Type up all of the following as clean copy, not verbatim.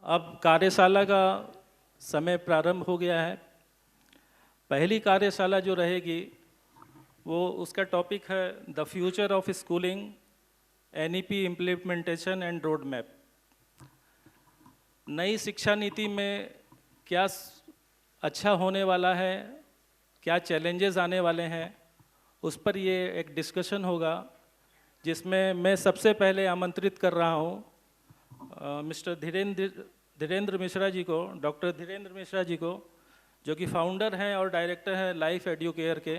अब कार्यशाला का समय प्रारंभ हो गया है। पहली कार्यशाला जो रहेगी वो उसका टॉपिक है the future of schooling, NEP implementation and road map. नई शिक्षा नीति में क्या अच्छा होने वाला है, क्या चैलेंजेस आने वाले हैं, उस पर ये एक डिस्कशन होगा, जिसमें मैं सबसे पहले आमंत्रित कर रहा हूँ मिस्टर धीरेन्द्र मिश्रा जी को, डॉक्टर धीरेन्द्र मिश्रा जी को, जो कि फाउंडर हैं और डायरेक्टर हैं लाइफ एडुकेयर के।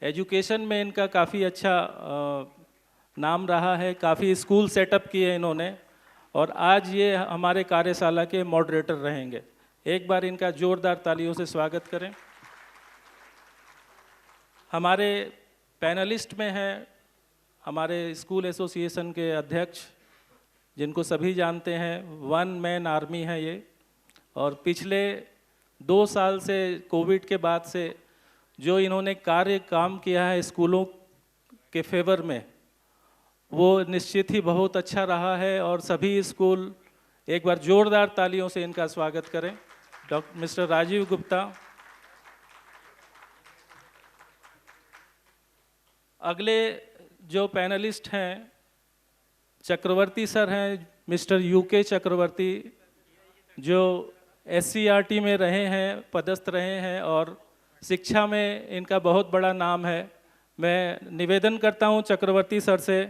एजुकेशन में इनका काफ़ी अच्छा नाम रहा है, काफ़ी स्कूल सेटअप किए इन्होंने, और आज ये हमारे कार्यशाला के मॉडरेटर रहेंगे। एक बार इनका जोरदार तालियों से स्वागत करें। हमारे पैनलिस्ट में हैं हमारे स्कूल एसोसिएशन के अध्यक्ष, जिनको सभी जानते हैं, वन मैन आर्मी है ये, और पिछले 2 साल से कोविड के बाद से जो इन्होंने काम किया है स्कूलों के फेवर में, वो निश्चित ही बहुत अच्छा रहा है। और सभी स्कूल एक बार जोरदार तालियों से इनका स्वागत करें। Doctor mister Rajiv Gupta. अगले जो पैनलिस्ट हैं चक्रवर्ती सर हैं, मिस्टर यूके चक्रवर्ती, जो एससीईआरटी में रहे हैं, पदस्थ रहे हैं और शिक्षा में इनका बहुत बड़ा नाम है। मैं निवेदन करता हूं चक्रवर्ती सर से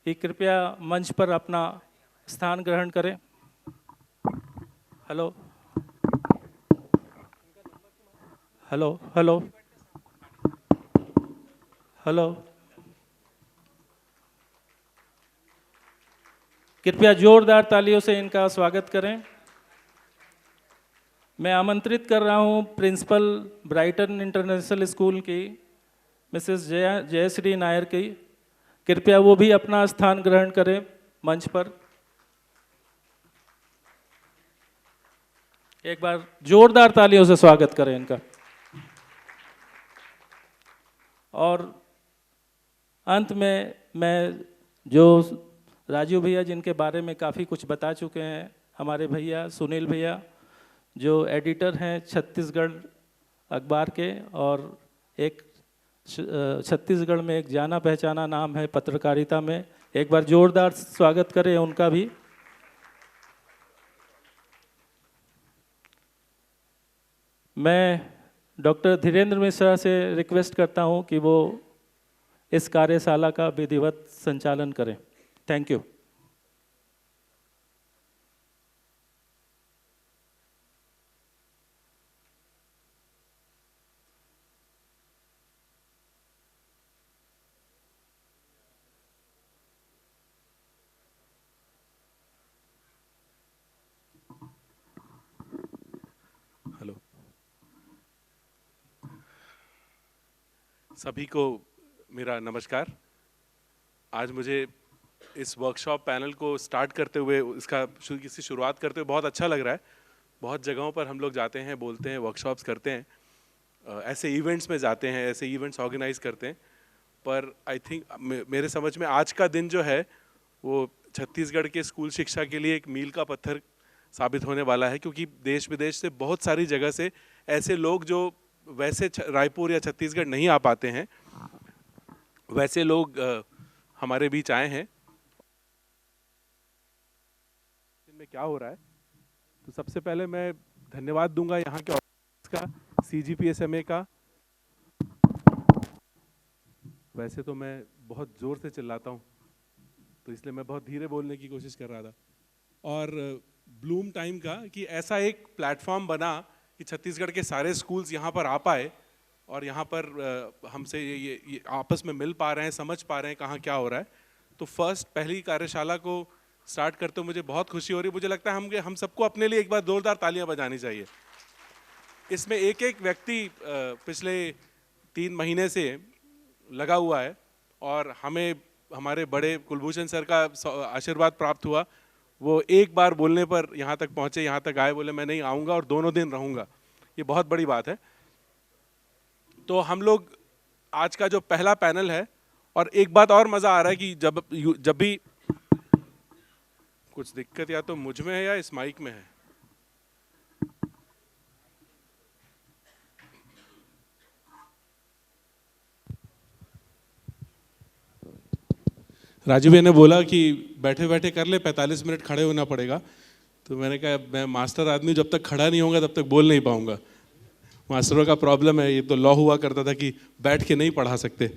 कि कृपया मंच पर अपना स्थान ग्रहण करें। हेलो हेलो हेलो हेलो, कृपया जोरदार तालियों से इनका स्वागत करें। मैं आमंत्रित कर रहा हूं प्रिंसिपल ब्राइटन इंटरनेशनल स्कूल की मिसेस जयश्री नायर की, कृपया वो भी अपना स्थान ग्रहण करें मंच पर। एक बार जोरदार तालियों से स्वागत करें इनका। और अंत में मैं जो राजू भैया, जिनके बारे में काफ़ी कुछ बता चुके हैं, हमारे भैया सुनील भैया, जो एडिटर हैं छत्तीसगढ़ अखबार के, और एक छत्तीसगढ़ में एक जाना पहचाना नाम है पत्रकारिता में, एक बार जोरदार स्वागत करें उनका भी। मैं डॉक्टर धीरेन्द्र मिश्रा से रिक्वेस्ट करता हूं कि वो इस कार्यशाला का विधिवत संचालन करें। Thank you. हेलो, सभी को मेरा नमस्कार। आज मुझे इस वर्कशॉप पैनल को स्टार्ट करते हुए, इसकी शुरुआत करते हुए बहुत अच्छा लग रहा है। बहुत जगहों पर हम लोग जाते हैं, बोलते हैं, वर्कशॉप्स करते हैं, ऐसे इवेंट्स में जाते हैं, ऐसे इवेंट्स ऑर्गेनाइज करते हैं, पर आई थिंक मेरे समझ में आज का दिन जो है वो छत्तीसगढ़ के स्कूल शिक्षा के लिए एक मील का पत्थर साबित होने वाला है, क्योंकि देश विदेश से बहुत सारी जगह से ऐसे लोग जो वैसे रायपुर या छत्तीसगढ़ नहीं आ पाते हैं, वैसे लोग हमारे बीच आए हैं। में क्या हो रहा है, तो सबसे पहले मैं धन्यवाद दूंगा यहाँ के ऑफिस का, CGPSMA का। वैसे तो मैं बहुत जोर से चिल्लाता हूँ, तो इसलिए मैं बहुत धीरे बोलने की कोशिश कर रहा था। और ब्लूम टाइम का, कि ऐसा एक प्लेटफॉर्म बना कि छत्तीसगढ़ के सारे स्कूल्स यहाँ पर आ पाए और यहाँ पर हमसे ये आपस में मिल पा रहे हैं, समझ पा रहे हैं कहाँ क्या हो रहा है। तो पहली कार्यशाला को स्टार्ट करते हुए मुझे बहुत खुशी हो रही है। मुझे लगता है हम सबको अपने लिए एक बार जोरदार तालियां बजानी चाहिए। इसमें एक एक व्यक्ति पिछले 3 महीने से लगा हुआ है, और हमें हमारे बड़े कुलभूषण सर का आशीर्वाद प्राप्त हुआ। वो एक बार बोलने पर यहाँ तक पहुँचे, यहाँ तक आए, बोले मैं नहीं आऊँगा और दोनों दिन रहूँगा। ये बहुत बड़ी बात है। तो हम लोग आज का जो पहला पैनल है, और एक बात और मज़ा आ रहा है कि जब भी कुछ दिक्कत या तो मुझ में है या इस माइक में है, राजीव भैया ने बोला कि बैठे बैठे कर ले, 45 मिनट खड़े होना पड़ेगा। तो मैंने कहा मैं मास्टर आदमी, जब तक खड़ा नहीं होगा तब तक बोल नहीं पाऊंगा। मास्टरों का प्रॉब्लम है, ये तो लॉ हुआ करता था कि बैठ के नहीं पढ़ा सकते।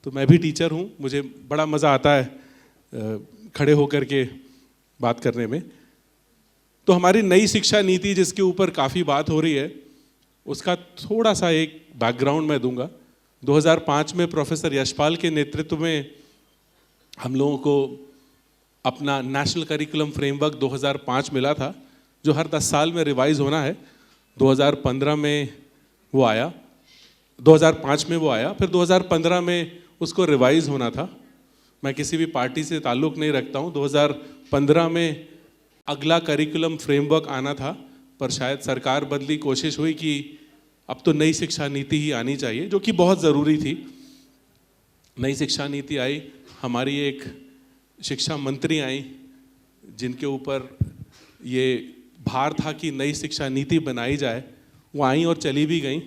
तो मैं भी टीचर हूँ, मुझे बड़ा मज़ा आता है खड़े होकर के बात करने में। तो हमारी नई शिक्षा नीति जिसके ऊपर काफ़ी बात हो रही है, उसका थोड़ा सा एक बैकग्राउंड मैं दूंगा। 2005 में प्रोफेसर यशपाल के नेतृत्व में हम लोगों को अपना नेशनल करिकुलम फ्रेमवर्क 2005 मिला था, जो हर 10 साल में रिवाइज होना है। 2015 में वो आया, 2005 में वो आया, फिर 2015 में उसको रिवाइज होना था। मैं किसी भी पार्टी से ताल्लुक़ नहीं रखता हूँ। 2015 में अगला करिकुलम फ्रेमवर्क आना था, पर शायद सरकार बदली, कोशिश हुई कि अब तो नई शिक्षा नीति ही आनी चाहिए, जो कि बहुत ज़रूरी थी। नई शिक्षा नीति आई, हमारी एक शिक्षा मंत्री आई जिनके ऊपर ये भार था कि नई शिक्षा नीति बनाई जाए। वो आई और चली भी गई।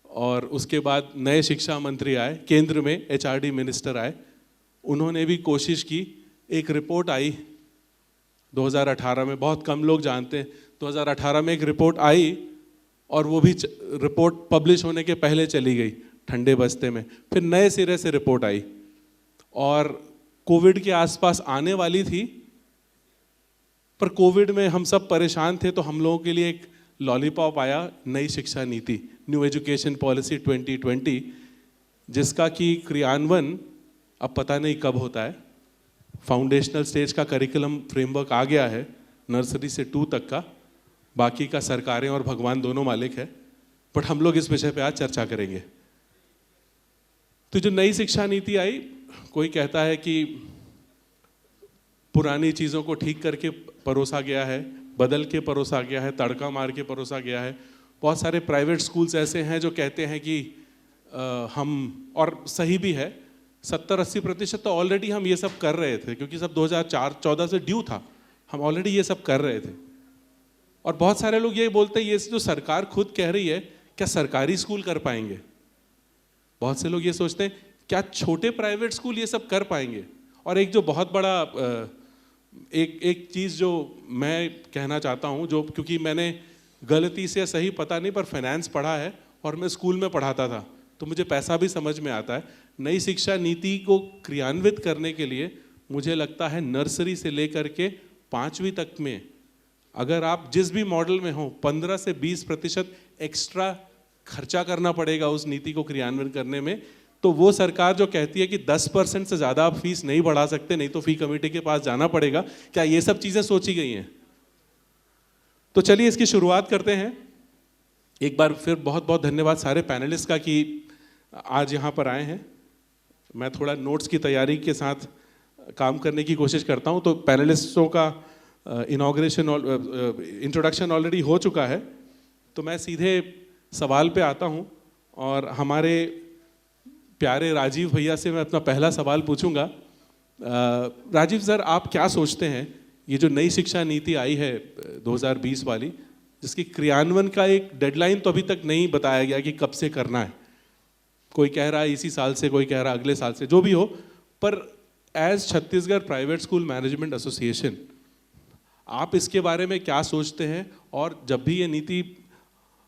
और उसके बाद नए शिक्षा मंत्री आए, केंद्र में एचआरडी मिनिस्टर आए, उन्होंने भी कोशिश की। एक रिपोर्ट आई 2018 में, बहुत कम लोग जानते हैं। 2018 में एक रिपोर्ट आई और वो भी रिपोर्ट पब्लिश होने के पहले चली गई ठंडे बस्ते में। फिर नए सिरे से रिपोर्ट आई और कोविड के आसपास आने वाली थी, पर कोविड में हम सब परेशान थे, तो हम लोगों के लिए एक लॉलीपॉप आया, नई शिक्षा नीति, न्यू एजुकेशन पॉलिसी 2020, जिसका कि क्रियान्वयन अब पता नहीं कब होता है। फाउंडेशनल स्टेज का करिकुलम फ्रेमवर्क आ गया है, नर्सरी से 2 तक का, बाकी का सरकारें और भगवान दोनों मालिक है। बट हम लोग इस विषय पे आज चर्चा करेंगे। तो जो नई शिक्षा नीति आई, कोई कहता है कि पुरानी चीज़ों को ठीक करके परोसा गया है, बदल के परोसा गया है, तड़का मार के परोसा गया है। बहुत सारे प्राइवेट स्कूल्स ऐसे हैं जो कहते हैं कि हम, और सही भी है, 70-80% तो ऑलरेडी हम ये सब कर रहे थे, क्योंकि सब 2014 से ड्यू था, हम ऑलरेडी ये सब कर रहे थे। और बहुत सारे लोग ये बोलते हैं, ये जो सरकार खुद कह रही है, क्या सरकारी स्कूल कर पाएंगे? बहुत से लोग ये सोचते हैं, क्या छोटे प्राइवेट स्कूल ये सब कर पाएंगे? और एक जो बहुत बड़ा एक चीज़ जो मैं कहना चाहता हूँ, जो क्योंकि मैंने गलती से सही पता नहीं पर फाइनेंस पढ़ा है और मैं स्कूल में पढ़ाता था, तो मुझे पैसा भी समझ में आता है। नई शिक्षा नीति को क्रियान्वित करने के लिए मुझे लगता है नर्सरी से लेकर के 5वीं तक में अगर आप जिस भी मॉडल में हो, 15 से 20% एक्स्ट्रा खर्चा करना पड़ेगा उस नीति को क्रियान्वित करने में। तो वो सरकार जो कहती है कि 10% से ज़्यादा आप फीस नहीं बढ़ा सकते, नहीं तो फी कमेटी के पास जाना पड़ेगा, क्या ये सब चीज़ें सोची गई हैं? तो चलिए इसकी शुरुआत करते हैं। एक बार फिर बहुत बहुत धन्यवाद सारे पैनलिस्ट का कि आज यहाँ पर आए हैं। मैं थोड़ा नोट्स की तैयारी के साथ काम करने की कोशिश करता हूँ। तो पैनलिस्टों का इंट्रोडक्शन ऑलरेडी हो चुका है, तो मैं सीधे सवाल पे आता हूँ और हमारे प्यारे राजीव भैया से मैं अपना पहला सवाल पूछूंगा। राजीव सर, आप क्या सोचते हैं, ये जो नई शिक्षा नीति आई है 2020 वाली, जिसकी क्रियान्वयन का एक डेडलाइन तो अभी तक नहीं बताया गया कि कब से करना है, कोई कह रहा है इसी साल से, कोई कह रहा है अगले साल से, जो भी हो, पर as Chhattisgarh private school management association आप इसके बारे में क्या सोचते हैं? और जब भी ये नीति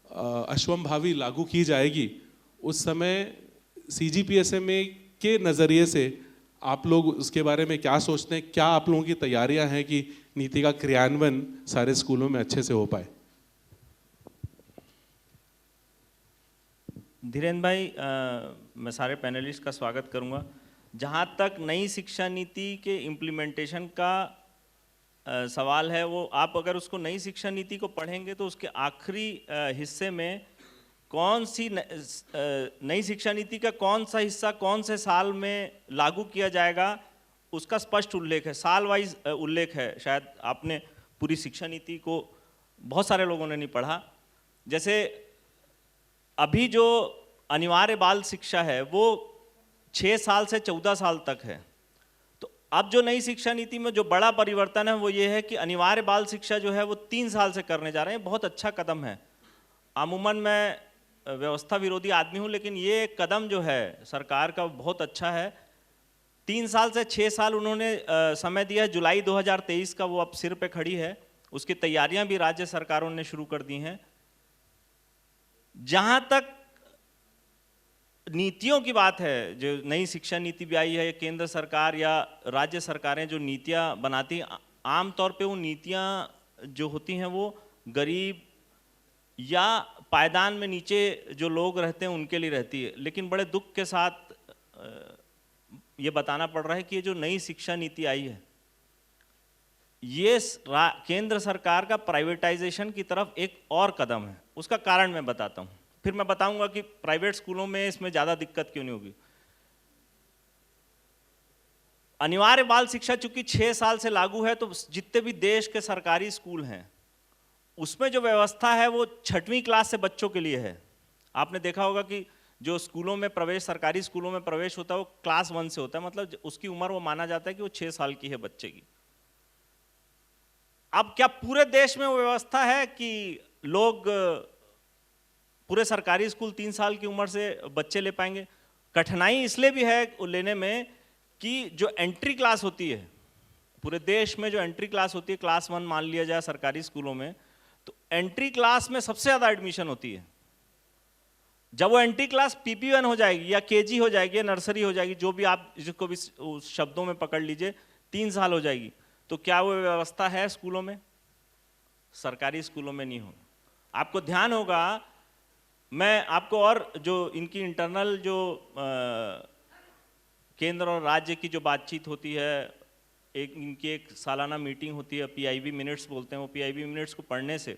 अश्वम्भावी लागू की जाएगी, उस समय CGPSMA के नज़रिए से आप लोग उसके बारे में क्या सोचते हैं? क्या आप लोगों की तैयारियां हैं कि नीति का क्रियान्वयन सारे स्कूलों में अच्छे से हो पाए? धीरेन्द्र भाई, मैं सारे पैनलिस्ट का स्वागत करूंगा। जहां तक नई शिक्षा नीति के इम्प्लीमेंटेशन का सवाल है, वो आप अगर उसको नई शिक्षा नीति को पढ़ेंगे तो उसके आखिरी हिस्से में कौन सी नई शिक्षा नीति का कौन सा हिस्सा कौन से साल में लागू किया जाएगा, उसका स्पष्ट उल्लेख है, साल वाइज उल्लेख है। शायद आपने पूरी शिक्षा नीति को, बहुत सारे लोगों ने नहीं पढ़ा। जैसे अभी जो अनिवार्य बाल शिक्षा है वो 6 साल से 14 साल तक है। तो अब जो नई शिक्षा नीति में जो बड़ा परिवर्तन है वो ये है कि अनिवार्य बाल शिक्षा जो है वो 3 साल से करने जा रहे हैं। बहुत अच्छा कदम है। अमूमन मैं व्यवस्था विरोधी आदमी हूँ, लेकिन ये कदम जो है सरकार का बहुत अच्छा है। 3 साल से 6 साल उन्होंने समय दिया। जुलाई 2023 का वो अब सिर पे खड़ी है, उसकी तैयारियां भी राज्य सरकारों ने शुरू कर दी हैं। जहां तक नीतियों की बात है, जो नई शिक्षा नीति भी आई है, केंद्र सरकार या राज्य सरकारें जो नीतियां बनाती, आमतौर पे वो नीतियां जो होती हैं वो गरीब या पायदान में नीचे जो लोग रहते हैं उनके लिए रहती है। लेकिन बड़े दुख के साथ ये बताना पड़ रहा है कि ये जो नई शिक्षा नीति आई है, ये केंद्र सरकार का प्राइवेटाइजेशन की तरफ एक और कदम है। उसका कारण मैं बताता हूँ, फिर मैं बताऊंगा कि प्राइवेट स्कूलों में इसमें ज़्यादा दिक्कत क्यों नहीं होगी। अनिवार्य बाल शिक्षा चूंकि 6 साल से लागू है, तो जितने भी देश के सरकारी स्कूल हैं उसमें जो व्यवस्था है वो 6वीं क्लास से बच्चों के लिए है। आपने देखा होगा कि जो स्कूलों में प्रवेश, सरकारी स्कूलों में प्रवेश होता है वो क्लास 1 से होता है, मतलब उसकी उम्र वो माना जाता है कि वो 6 साल की है बच्चे की। अब क्या पूरे देश में वो व्यवस्था है कि लोग पूरे सरकारी स्कूल 3 साल की उम्र से बच्चे ले पाएंगे? कठिनाई इसलिए भी है लेने में कि जो एंट्री क्लास होती है पूरे देश में, जो एंट्री क्लास होती है, क्लास 1 मान लिया जाए सरकारी स्कूलों में, तो एंट्री क्लास में सबसे ज़्यादा एडमिशन होती है। जब वो एंट्री क्लास PP1 हो जाएगी या KG हो जाएगी या नर्सरी हो जाएगी, जो भी आप जिसको भी शब्दों में पकड़ लीजिए, 3 साल हो जाएगी, तो क्या वो व्यवस्था है स्कूलों में? सरकारी स्कूलों में नहीं हो। आपको ध्यान होगा, मैं आपको और जो इनकी इंटरनल जो केंद्र और राज्य की जो बातचीत होती है, इनकी एक सालाना मीटिंग होती है, PIB मिनट्स बोलते हैं, वो PIB मिनट्स को पढ़ने से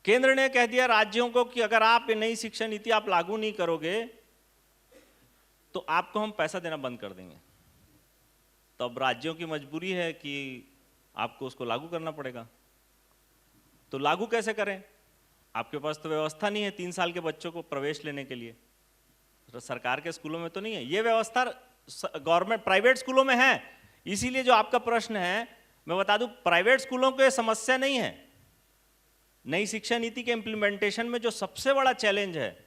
केंद्र ने कह दिया राज्यों को कि अगर आप ये नई शिक्षा नीति आप लागू नहीं करोगे तो आपको हम पैसा देना बंद कर देंगे। तो अब राज्यों की मजबूरी है कि आपको उसको लागू करना पड़ेगा। तो लागू कैसे करें? आपके पास तो व्यवस्था नहीं है 3 साल के बच्चों को प्रवेश लेने के लिए। तो सरकार के स्कूलों में तो नहीं है ये व्यवस्था, गवर्नमेंट प्राइवेट स्कूलों में है। इसीलिए जो आपका प्रश्न है, मैं बता दूं, प्राइवेट स्कूलों को समस्या नहीं है। नई शिक्षा नीति के इम्प्लीमेंटेशन में जो सबसे बड़ा चैलेंज है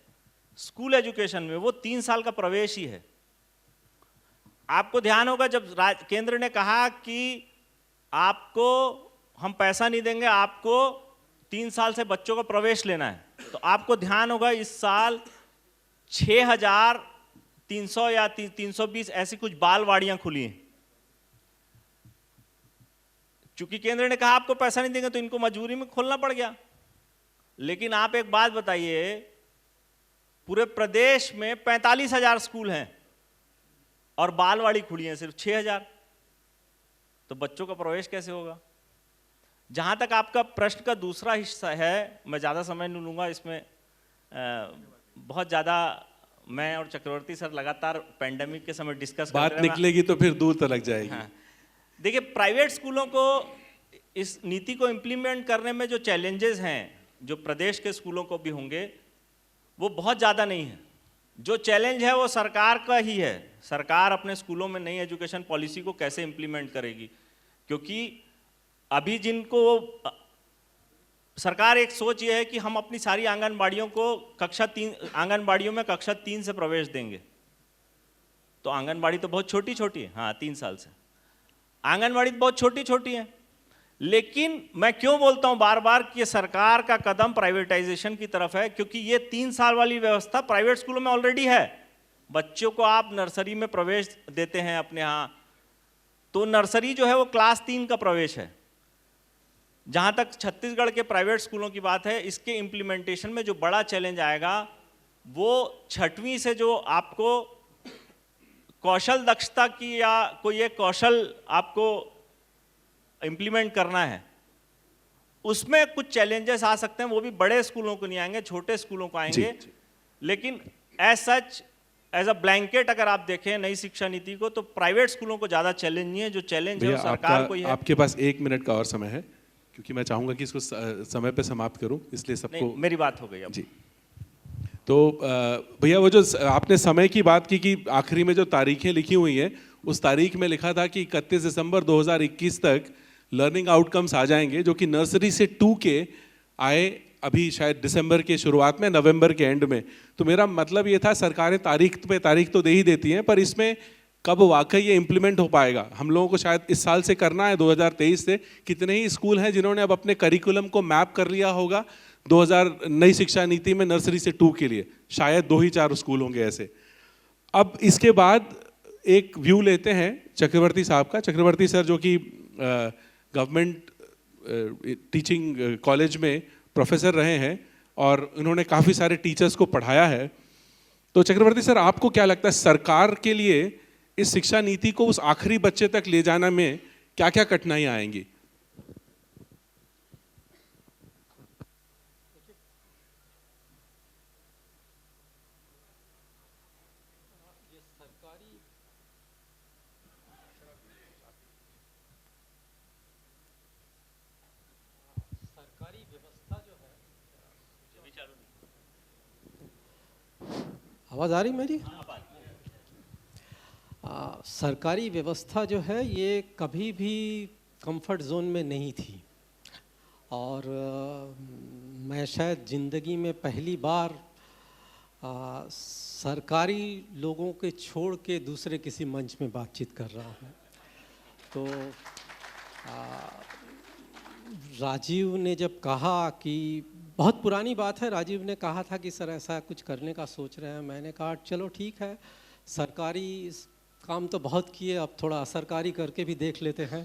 स्कूल एजुकेशन में, वो 3 साल का प्रवेश ही है। आपको ध्यान होगा जब केंद्र ने कहा कि आपको हम पैसा नहीं देंगे, आपको 3 साल से बच्चों का प्रवेश लेना है, तो आपको ध्यान होगा इस साल 6,300 या 320 ऐसी कुछ बालवाड़ियां खुली हैं। चूंकि केंद्र ने कहा आपको पैसा नहीं देंगे तो इनको मजबूरी में खोलना पड़ गया। लेकिन आप एक बात बताइए, पूरे प्रदेश में 45,000 स्कूल हैं और बालवाड़ी खुली हैं सिर्फ 6,000, तो बच्चों का प्रवेश कैसे होगा? जहां तक आपका प्रश्न का दूसरा हिस्सा है, मैं ज्यादा समय नहीं लूंगा इसमें, बहुत ज्यादा मैं और चक्रवर्ती सर लगातार पेंडेमिक के समय डिस्कस कर रहे हैं, बात निकलेगी तो फिर दूर तक जाएगी। हाँ। देखिए, प्राइवेट स्कूलों को इस नीति को इम्प्लीमेंट करने में जो चैलेंजेस हैं, जो प्रदेश के स्कूलों को भी होंगे, वो बहुत ज़्यादा नहीं है। जो चैलेंज है वो सरकार का ही है। सरकार अपने स्कूलों में नई एजुकेशन पॉलिसी को कैसे इम्प्लीमेंट करेगी, क्योंकि अभी जिनको सरकार एक सोच ये है कि हम अपनी सारी आंगनबाड़ियों को आंगनबाड़ियों में कक्षा 3 से प्रवेश देंगे। तो आंगनबाड़ी तो बहुत छोटी छोटी है, हाँ 3 साल से आंगनबाड़ी बहुत छोटी छोटी है। लेकिन मैं क्यों बोलता हूं बार बार कि सरकार का कदम प्राइवेटाइजेशन की तरफ है, क्योंकि ये 3 साल वाली व्यवस्था प्राइवेट स्कूलों में ऑलरेडी है। बच्चों को आप नर्सरी में प्रवेश देते हैं अपने यहाँ, तो नर्सरी जो है वो क्लास 3 का प्रवेश है। जहां तक छत्तीसगढ़ के प्राइवेट स्कूलों की बात है, इसके इम्प्लीमेंटेशन में जो बड़ा चैलेंज आएगा वो 6वीं से जो आपको कौशल दक्षता की या कोई एक कौशल आपको इम्प्लीमेंट करना है, उसमें कुछ चैलेंजेस आ सकते हैं। वो भी बड़े स्कूलों को नहीं आएंगे, छोटे स्कूलों को आएंगे। जी। लेकिन as such, as a blanket अगर आप देखें नई शिक्षा नीति को, तो प्राइवेट स्कूलों को ज्यादा चैलेंज नहीं है। जो चैलेंज है वो सरकार को ही है। आपके पास 1 मिनट का और समय है, क्योंकि मैं चाहूंगा कि इसको समय पे समाप्त करूं, इसलिए सबको। मेरी बात हो गई अब। जी। तो भैया, वो जो आपने समय की बात की कि आखिरी में जो तारीखें लिखी हुई हैं, उस तारीख में लिखा था कि 31 दिसंबर 2021 तक लर्निंग आउटकम्स आ जाएंगे, जो कि नर्सरी से 2 के आए अभी शायद दिसंबर के शुरुआत में, नवंबर के एंड में। तो मेरा मतलब ये था, सरकारें तारीख तो दे ही देती हैं, पर इसमें कब वाकई ये इम्प्लीमेंट हो पाएगा। हम लोगों को शायद इस साल से करना है, 2023 से। कितने ही स्कूल हैं जिन्होंने अब अपने करिकुलम को मैप कर लिया होगा 2000 नई शिक्षा नीति में नर्सरी से 2 के लिए, शायद 2 ही 4 स्कूल होंगे ऐसे। अब इसके बाद एक व्यू लेते हैं चक्रवर्ती साहब का। चक्रवर्ती सर जो कि गवर्नमेंट टीचिंग कॉलेज में प्रोफेसर रहे हैं और उन्होंने काफ़ी सारे टीचर्स को पढ़ाया है। तो चक्रवर्ती सर, आपको क्या लगता है सरकार के लिए इस शिक्षा नीति को उस आखिरी बच्चे तक ले जाने में क्या क्या कठिनाइयाँ आएंगी? आवाज़ आ रही मेरी? सरकारी व्यवस्था जो है ये कभी भी कंफर्ट जोन में नहीं थी। और मैं शायद ज़िंदगी में पहली बार सरकारी लोगों के छोड़ के दूसरे किसी मंच में बातचीत कर रहा हूँ। तो राजीव ने जब कहा कि, बहुत पुरानी बात है, राजीव ने कहा था कि सर ऐसा कुछ करने का सोच रहे हैं। मैंने कहा चलो ठीक है, सरकारी काम तो बहुत किए, अब थोड़ा असरकारी करके भी देख लेते हैं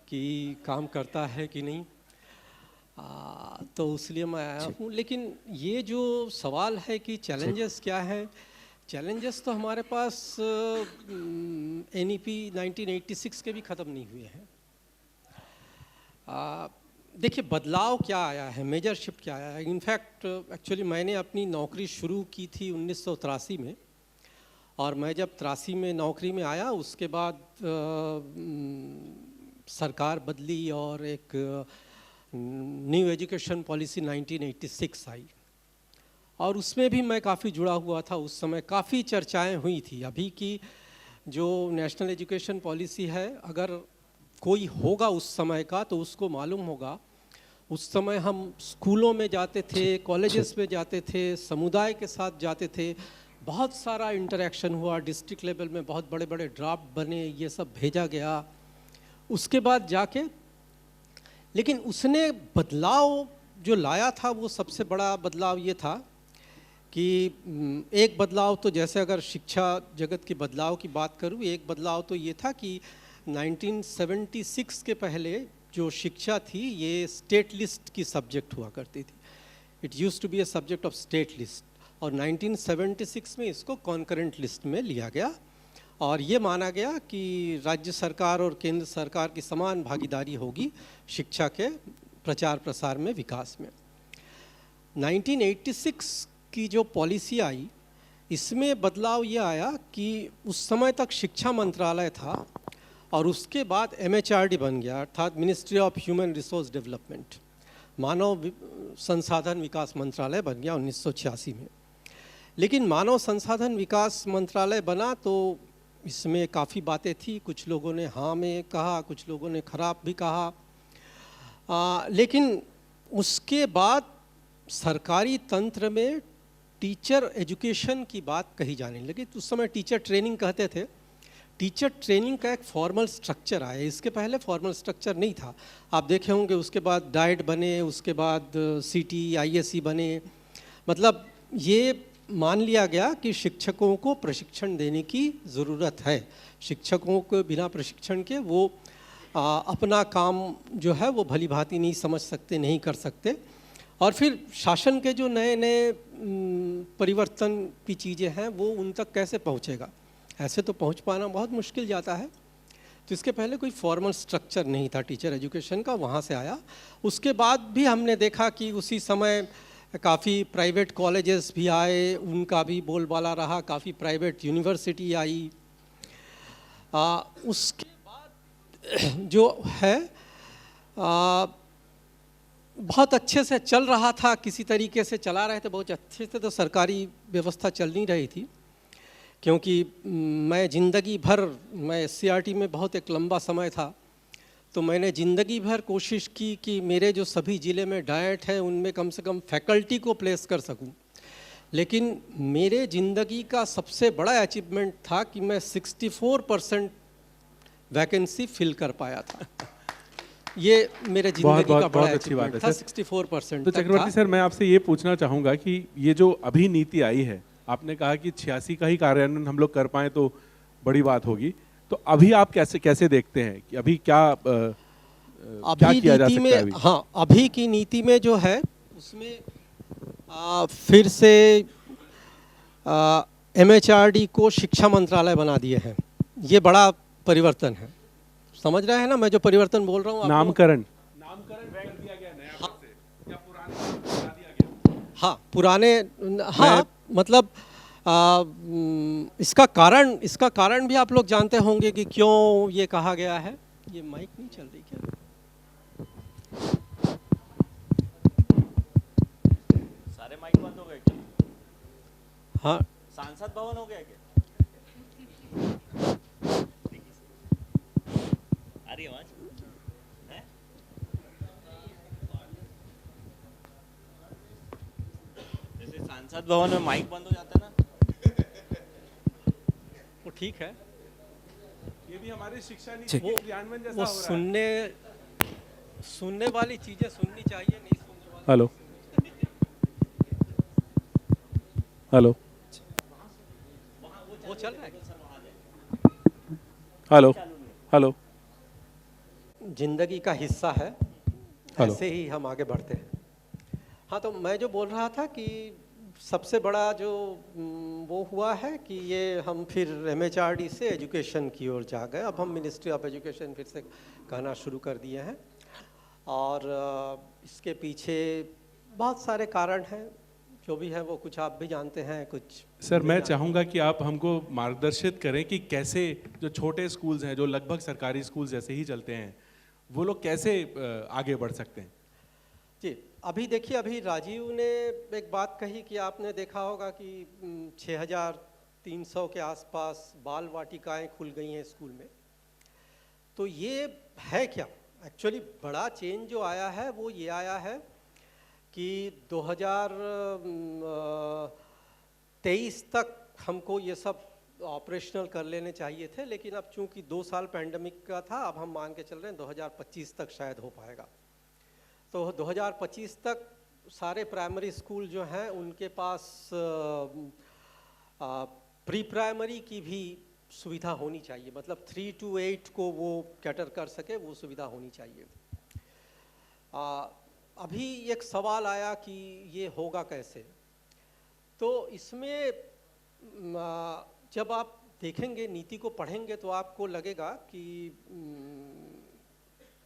कि काम करता है कि नहीं। तो इसलिए मैं आया हूँ। लेकिन ये जो सवाल है कि चैलेंजेस क्या है, चैलेंजेस तो हमारे पास NEP 1986 के भी ख़त्म नहीं हुए हैं। देखिए बदलाव क्या आया है, मेजर शिफ्ट क्या आया है। इनफैक्ट एक्चुअली मैंने अपनी नौकरी शुरू की थी 1983 में, और मैं जब 83 में नौकरी में आया उसके बाद सरकार बदली और एक न्यू एजुकेशन पॉलिसी 1986 आई, और उसमें भी मैं काफ़ी जुड़ा हुआ था। उस समय काफ़ी चर्चाएं हुई थी। अभी की जो नेशनल एजुकेशन पॉलिसी है, अगर कोई होगा उस समय का तो उसको मालूम होगा, उस समय हम स्कूलों में जाते थे, कॉलेजेस में जाते थे, समुदाय के साथ जाते थे, बहुत सारा इंटरेक्शन हुआ, डिस्ट्रिक्ट लेवल में बहुत बड़े बड़े ड्राफ्ट बने, ये सब भेजा गया उसके बाद जाके। लेकिन उसने बदलाव जो लाया था वो सबसे बड़ा बदलाव ये था कि एक बदलाव तो, जैसे अगर शिक्षा जगत के बदलाव की बात करूँ, एक बदलाव तो ये था कि 1976 के पहले जो शिक्षा थी ये स्टेट लिस्ट की सब्जेक्ट हुआ करती थी। It used to be a subject of state list, और 1976 में इसको कॉन्करेंट लिस्ट में लिया गया, और ये माना गया कि राज्य सरकार और केंद्र सरकार की समान भागीदारी होगी शिक्षा के प्रचार प्रसार में, विकास में। 1986 की जो पॉलिसी आई, इसमें बदलाव ये आया कि उस समय तक शिक्षा मंत्रालय था और उसके बाद MHRD बन गया, अर्थात ministry of human resource development, मानव संसाधन विकास मंत्रालय बन गया 1986 में। लेकिन मानव संसाधन विकास मंत्रालय बना तो इसमें काफ़ी बातें थी, कुछ लोगों ने हाँ में कहा, कुछ लोगों ने ख़राब भी कहा। लेकिन उसके बाद सरकारी तंत्र में टीचर एजुकेशन की बात कही जाने लगी। तो उस समय टीचर ट्रेनिंग कहते थे। टीचर ट्रेनिंग का एक फॉर्मल स्ट्रक्चर आया, इसके पहले फॉर्मल स्ट्रक्चर नहीं था। आप देखे होंगे उसके बाद डाइट बने, उसके बाद CT ISE बने। मतलब ये मान लिया गया कि शिक्षकों को प्रशिक्षण देने की ज़रूरत है। शिक्षकों को बिना प्रशिक्षण के वो अपना काम जो है वो भली भांति नहीं समझ सकते, नहीं कर सकते। और फिर शासन के जो नए नए परिवर्तन की चीज़ें हैं वो उन तक कैसे पहुँचेगा, ऐसे तो पहुँच पाना बहुत मुश्किल जाता है। तो इसके पहले कोई फॉर्मल स्ट्रक्चर नहीं था टीचर एजुकेशन का, वहाँ से आया। उसके बाद भी हमने देखा कि उसी समय काफ़ी प्राइवेट कॉलेजेस भी आए, उनका भी बोलबाला रहा, काफ़ी प्राइवेट यूनिवर्सिटी आई। उसके बाद जो है बहुत अच्छे से चल रहा था, किसी तरीके से चला रहे थे, बहुत अच्छे से। तो सरकारी व्यवस्था चल नहीं रही थी, क्योंकि मैं ज़िंदगी भर, मैं SCRT में बहुत एक लंबा समय था, तो मैंने ज़िंदगी भर कोशिश की कि मेरे जो सभी ज़िले में डाइट है उनमें कम से कम फैकल्टी को प्लेस कर सकूं। लेकिन मेरे ज़िंदगी का सबसे बड़ा अचीवमेंट था कि मैं 64% वैकेंसी फिल कर पाया था। ये मेरे ज़िंदगी का बड़ा अच्छी बात है अचीवमेंट था, सर। 64% तो तक था। चक्रवर्ती सर, मैं आपसे ये पूछना चाहूँगा कि ये जो अभी नीति आई है, आपने कहा कि 86 का ही कार्यान्वयन हम लोग कर पाएँ तो बड़ी बात होगी, तो अभी आप कैसे देखते हैं कि अभी क्या क्या किया जा सकता है अभी? हाँ, अभी की नीति में जो है उसमें फिर से MHRD को शिक्षा मंत्रालय बना दिए हैं। ये बड़ा परिवर्तन है, समझ रहे हैं ना मैं जो परिवर्तन बोल रहा हूँ? नामकरण कर दिया गया नया फिर से, या पुराने नाम को हटा दिया गया? हाँ, पुराने, हाँ मतलब इसका कारण भी आप लोग जानते होंगे कि क्यों ये कहा गया है। ये माइक नहीं चल रही क्या? सारे माइक बंद हो गए क्या? हाँ, सांसद भवन हो गया क्या? आ रही आवाज है? जैसे सांसद भवन में माइक बंद हो जाता है ना, वो ठीक है। ये भी हमारे शिक्षा नीति के क्रियान्वयन जैसा वो हो रहा है। सुनने वाली चीजें सुननी चाहिए, नहीं सुनने वाली। हेलो हेलो वो चल रहा है। हेलो हेलो जिंदगी का हिस्सा है, हेलो। ऐसे ही हम आगे बढ़ते हैं। हाँ, तो मैं जो बोल रहा था कि सबसे बड़ा जो वो हुआ है कि ये हम फिर MHRD से एजुकेशन की ओर जा गए। अब हम मिनिस्ट्री ऑफ एजुकेशन फिर से कहना शुरू कर दिए हैं, और इसके पीछे बहुत सारे कारण हैं, जो भी है वो कुछ आप भी जानते हैं, कुछ सर मैं चाहूँगा कि आप हमको मार्गदर्शित करें कि कैसे जो छोटे स्कूल्स हैं, जो लगभग सरकारी स्कूल जैसे ही चलते हैं, वो लोग कैसे आगे बढ़ सकते हैं? जी, अभी देखिए, अभी राजीव ने एक बात कही कि आपने देखा होगा कि 6300 के आसपास बाल वाटिकाएं खुल गई हैं स्कूल में। तो ये है क्या एक्चुअली बड़ा चेंज जो आया है वो ये आया है कि 2023 तक हमको ये सब ऑपरेशनल कर लेने चाहिए थे, लेकिन अब चूंकि 2 साल पैंडमिक का था, अब हम मान के चल रहे हैं 2025 तक शायद हो पाएगा। तो 2025 तक सारे प्राइमरी स्कूल जो हैं उनके पास प्री प्राइमरी की भी सुविधा होनी चाहिए, मतलब 3 to 8 को वो कैटर कर सके, वो सुविधा होनी चाहिए। अभी एक सवाल आया कि ये होगा कैसे, तो इसमें जब आप देखेंगे, नीति को पढ़ेंगे, तो आपको लगेगा कि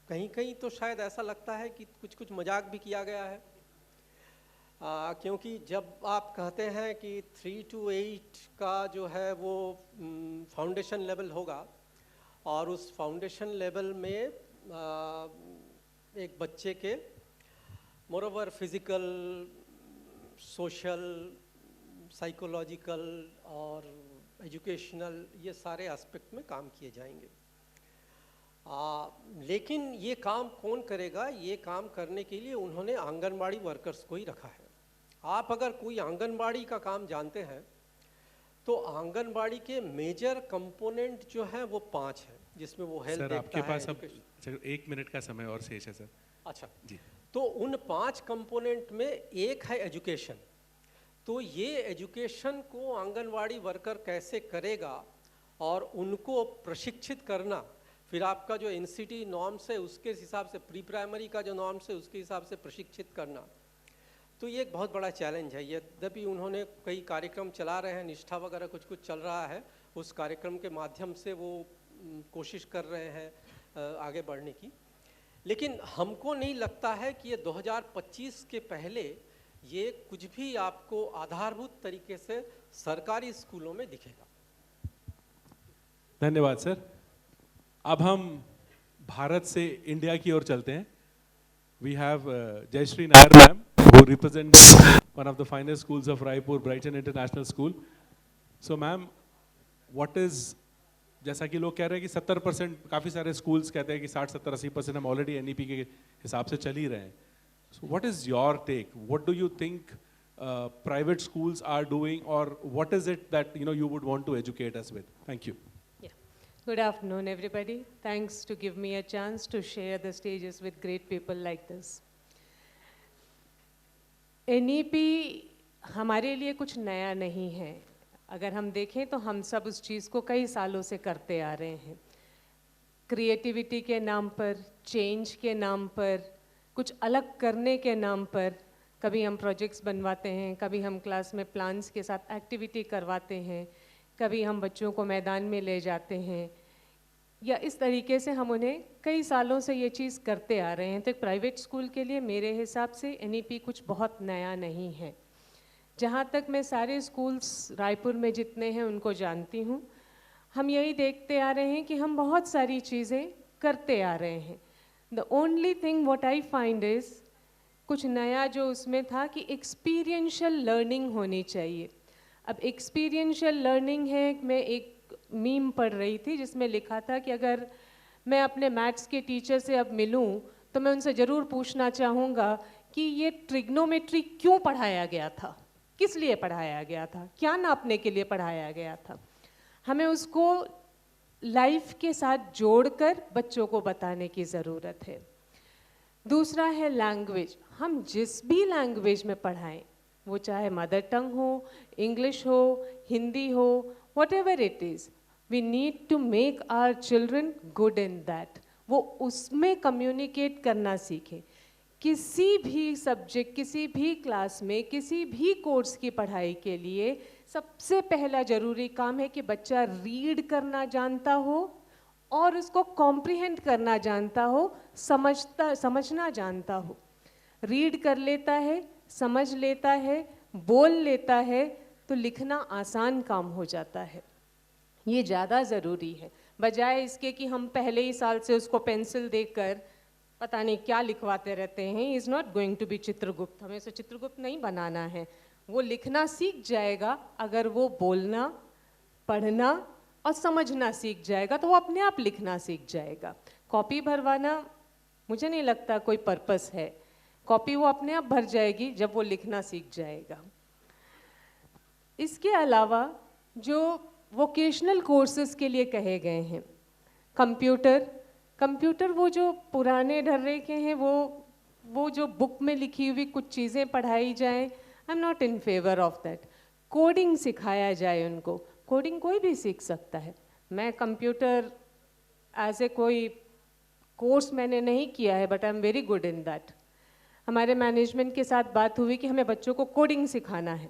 कहीं कहीं तो शायद ऐसा लगता है कि कुछ कुछ मजाक भी किया गया है, क्योंकि जब आप कहते हैं कि 3 to 8 का जो है वो फाउंडेशन लेवल होगा, और उस फाउंडेशन लेवल में एक बच्चे के मोरोवर फिजिकल, सोशल, साइकोलॉजिकल और एजुकेशनल, ये सारे एस्पेक्ट में काम किए जाएंगे। लेकिन ये काम कौन करेगा? ये काम करने के लिए उन्होंने आंगनबाड़ी वर्कर्स को ही रखा है। आप अगर कोई आंगनबाड़ी का काम जानते हैं तो आंगनबाड़ी के मेजर कंपोनेंट जो हैं वो 5 हैं, जिसमें वो हेल्थ सर देखता आपके है, पास अब education। 1 मिनट का समय और शेष है सर। अच्छा जी। तो उन 5 कंपोनेंट में एक है एजुकेशन। तो ये एजुकेशन को आंगनवाड़ी वर्कर कैसे करेगा और उनको प्रशिक्षित करना, फिर आपका जो NCT नॉर्म्स है उसके हिसाब से, प्री प्राइमरी का जो नॉर्म्स है उसके हिसाब से प्रशिक्षित करना, तो ये एक बहुत बड़ा चैलेंज है। यद्यपि उन्होंने कई कार्यक्रम चला रहे हैं, निष्ठा वगैरह कुछ कुछ चल रहा है, उस कार्यक्रम के माध्यम से वो कोशिश कर रहे हैं आगे बढ़ने की, लेकिन हमको नहीं लगता है कि ये 2025 के पहले ये कुछ भी आपको आधारभूत तरीके से सरकारी स्कूलों में दिखेगा। धन्यवाद सर। अब हम भारत से इंडिया की ओर चलते हैं। We have Jayashree Nair ma'am who represents one of the finest schools of Raipur, Brighton International School. So ma'am, what is जैसा कि लोग कह रहे हैं कि 70%, काफ़ी सारे स्कूल्स कहते हैं कि 60-70-80% हम ऑलरेडी NEP के हिसाब से चल ही रहे हैं. So what is your take? What do you think private schools are doing, or what is it that you would want to educate us with? Thank you. Yeah. Good afternoon, everybody. Thanks to give me a chance to share the stages with great people like this. NEP हमारे लिए कुछ नया नहीं है. अगर हम देखें तो हम सब उस चीज़ को कई सालों से करते आ रहे हैं. क्रिएटिविटी के नाम पर, चेंज के नाम पर, कुछ अलग करने के नाम पर, कभी हम प्रोजेक्ट्स बनवाते हैं, कभी हम क्लास में प्लान्स के साथ एक्टिविटी करवाते हैं, कभी हम बच्चों को मैदान में ले जाते हैं, या इस तरीके से हम उन्हें कई सालों से ये चीज़ करते आ रहे हैं. तो एक प्राइवेट स्कूल के लिए मेरे हिसाब से NEP कुछ बहुत नया नहीं है. जहाँ तक मैं सारे स्कूल्स रायपुर में जितने हैं उनको जानती हूँ, हम यही देखते आ रहे हैं कि हम बहुत सारी चीज़ें करते आ रहे हैं. The only thing what I find is, कुछ नया जो उसमें था कि एक्सपीरियंशियल लर्निंग होनी चाहिए. अब एक्सपीरियंशियल लर्निंग है, मैं एक मीम पढ़ रही थी जिसमें लिखा था कि अगर मैं अपने मैथ्स के टीचर से अब मिलूं तो मैं उनसे ज़रूर पूछना चाहूँगा कि ये ट्रिग्नोमेट्री क्यों पढ़ाया गया था, किस लिए पढ़ाया गया था, क्या नापने के लिए पढ़ाया गया था. हमें उसको लाइफ के साथ जोड़कर बच्चों को बताने की ज़रूरत है. दूसरा है लैंग्वेज. हम जिस भी लैंग्वेज में पढ़ाएं, वो चाहे मदर टंग हो, इंग्लिश हो, हिंदी हो, whatever it is, we need to make our children good in that. वो उसमें कम्युनिकेट करना सीखें. किसी भी सब्जेक्ट, किसी भी क्लास में, किसी भी कोर्स की पढ़ाई के लिए सबसे पहला ज़रूरी काम है कि बच्चा रीड करना जानता हो और उसको कॉम्प्रिहेंड करना जानता हो, समझना जानता हो. रीड कर लेता है, समझ लेता है, बोल लेता है, तो लिखना आसान काम हो जाता है. ये ज़्यादा ज़रूरी है, बजाय इसके कि हम पहले ही साल से उसको पेंसिल देकर पता नहीं क्या लिखवाते रहते हैं. Is not going to be Chitragupta. हमें उसे चित्रगुप्त नहीं बनाना है. वो लिखना सीख जाएगा अगर वो बोलना, पढ़ना और समझना सीख जाएगा, तो वो अपने आप लिखना सीख जाएगा. कॉपी भरवाना मुझे नहीं लगता कोई पर्पस है. कॉपी वो अपने आप भर जाएगी जब वो लिखना सीख जाएगा. इसके अलावा जो वोकेशनल कोर्सेज के लिए कहे गए हैं, कंप्यूटर वो जो पुराने ढर्रे के हैं, वो जो बुक में लिखी हुई कुछ चीज़ें पढ़ाई जाएं, I am not in favour of that. Coding सिखाया जाए उनको. कोडिंग कोई भी सीख सकता है. मैं कंप्यूटर एज ए कोई कोर्स मैंने नहीं किया है, but I am very good in that. हमारे मैनेजमेंट के साथ बात हुई कि हमें बच्चों को कोडिंग सिखाना है,